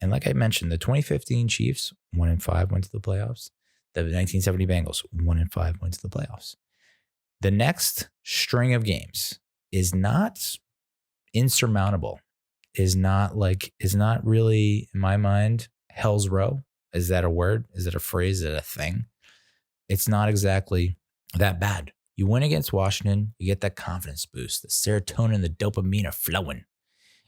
And like I mentioned, the 2015 Chiefs, 1-5, went to the playoffs. The 1970 Bengals, 1-5, went to the playoffs. The next string of games is not insurmountable, is not really, in my mind, hell's row. Is that a word? Is it a phrase? Is it a thing? It's not exactly that bad. You win against Washington, you get that confidence boost, the serotonin, the dopamine are flowing.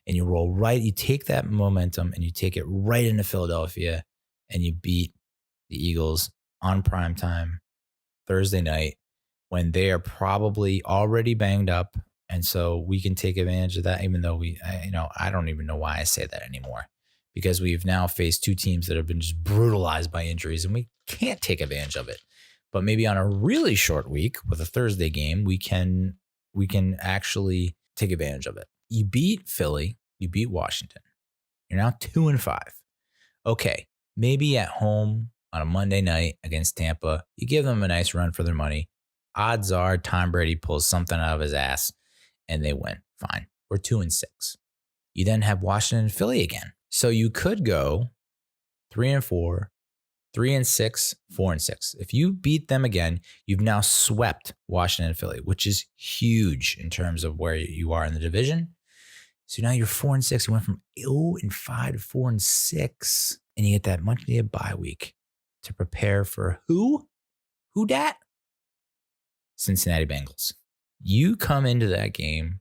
And you take that momentum and you take it right into Philadelphia and you beat the Eagles on primetime Thursday night when they are probably already banged up. And so we can take advantage of that, even though I don't even know why I say that anymore, because we've now faced two teams that have been just brutalized by injuries and we can't take advantage of it. But maybe on a really short week with a Thursday game, we can actually take advantage of it. You beat Philly, you beat Washington. You're now 2-5. Okay, maybe at home on a Monday night against Tampa, you give them a nice run for their money. Odds are Tom Brady pulls something out of his ass and they win. Fine. We're 2-6. You then have Washington and Philly again. So you could go 3-4, 3-6, 4-6. If you beat them again, you've now swept Washington and Philly, which is huge in terms of where you are in the division. So now you're 4-6. You went from 0-5 to 4-6, and you get that much needed bye week to prepare for who? Who dat? Cincinnati Bengals. You come into that game.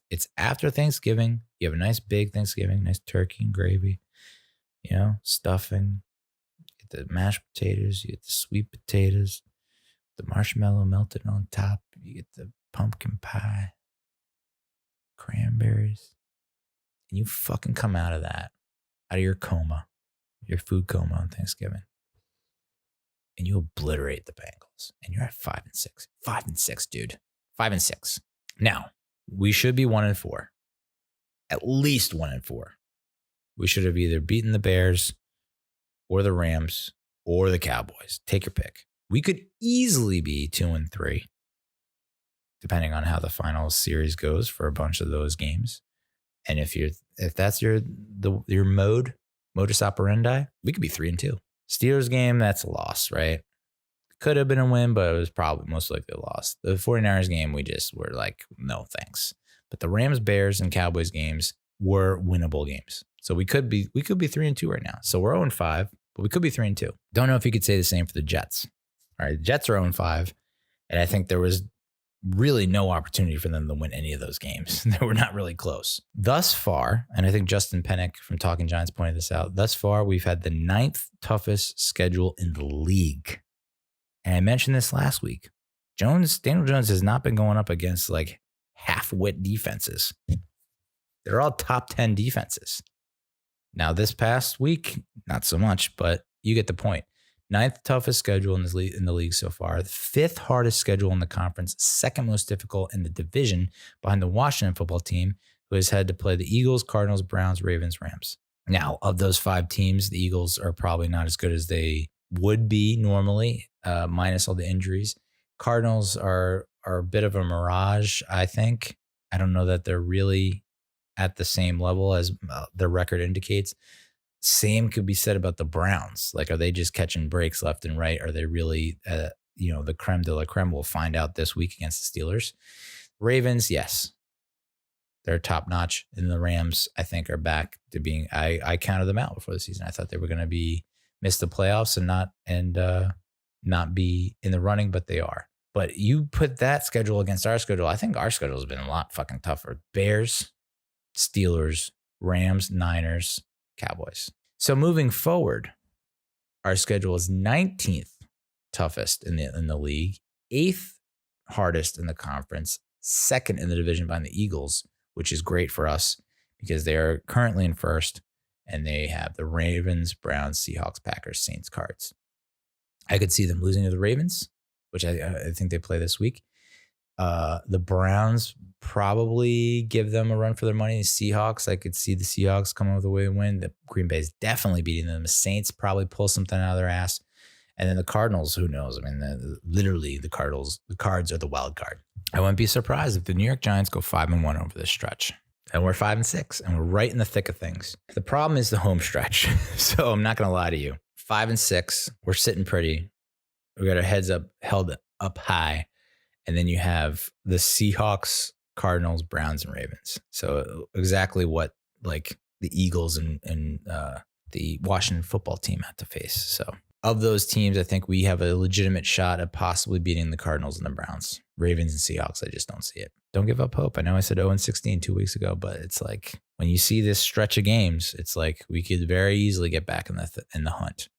It's after Thanksgiving. You have a nice big Thanksgiving, nice turkey and gravy, stuffing. You get the mashed potatoes. You get the sweet potatoes, the marshmallow melted on top. You get the pumpkin pie, cranberries. And you fucking come out of your coma, your food coma on Thanksgiving. And you obliterate the Bengals. And you're at 5-6. 5-6, dude. 5-6. Now, we should be 1-4. At least 1-4. We should have either beaten the Bears or the Rams or the Cowboys. Take your pick. We could easily be 2-3, depending on how the final series goes for a bunch of those games. And if that's your modus operandi, we could be 3-2. Steelers game, that's a loss, right? Could have been a win, but it was probably most likely a loss. The 49ers game, we just were like, no thanks. But the Rams, Bears, and Cowboys games were winnable games. So we could be 3-2 right now. So we're 0-5, but we could be 3-2. Don't know if you could say the same for the Jets. All right, the Jets are 0-5, and I think there was really no opportunity for them to win any of those games. They were not really close. Thus far, and I think Justin Pennick from Talking Giants pointed this out, thus far we've had the 9th toughest schedule in the league. And I mentioned this last week. Daniel Jones has not been going up against like half-wit defenses. They're all top 10 defenses. Now, this past week, not so much, but you get the point. 9th toughest schedule in the league so far. The 5th hardest schedule in the conference. 2nd most difficult in the division behind the Washington football team, who has had to play the Eagles, Cardinals, Browns, Ravens, Rams. Now, of those 5 teams, the Eagles are probably not as good as they would be normally, minus all the injuries. Cardinals are a bit of a mirage, I think. I don't know that they're really at the same level as their record indicates. Same could be said about the Browns. Like, are they just catching breaks left and right? Are they really, the creme de la creme? We'll find out this week against the Steelers. Ravens, yes. They're top notch. And the Rams, I think, are back to being, I counted them out before the season. I thought they were going to miss the playoffs and not be in the running, but they are. But you put that schedule against our schedule, I think our schedule has been a lot fucking tougher. Bears, Steelers, Rams, Niners, Cowboys. So moving forward, our schedule is 19th toughest in the league, 8th hardest in the conference, 2nd in the division behind the Eagles, which is great for us because they are currently in 1st, and they have the Ravens, Browns, Seahawks, Packers, Saints, Cards. I could see them losing to the Ravens, which I think they play this week. The Browns probably give them a run for their money. The Seahawks, I could see the Seahawks coming with a way to win. The Green Bay is definitely beating them. The Saints probably pull something out of their ass. And then the Cardinals, who knows? I mean, literally the Cards are the wild card. I wouldn't be surprised if the New York Giants go 5-1 over this stretch. And we're 5-6, and we're right in the thick of things. The problem is the home stretch. So I'm not going to lie to you. 5-6, we're sitting pretty. We got our heads up, held up high. And then you have the Seahawks, Cardinals, Browns, and Ravens. So exactly what like the Eagles and the Washington football team had to face. So of those teams, I think we have a legitimate shot at possibly beating the Cardinals and the Browns. Ravens and Seahawks, I just don't see it. Don't give up hope. I know I said 0-16 2 weeks ago, but it's like when you see this stretch of games, it's like we could very easily get back in the hunt.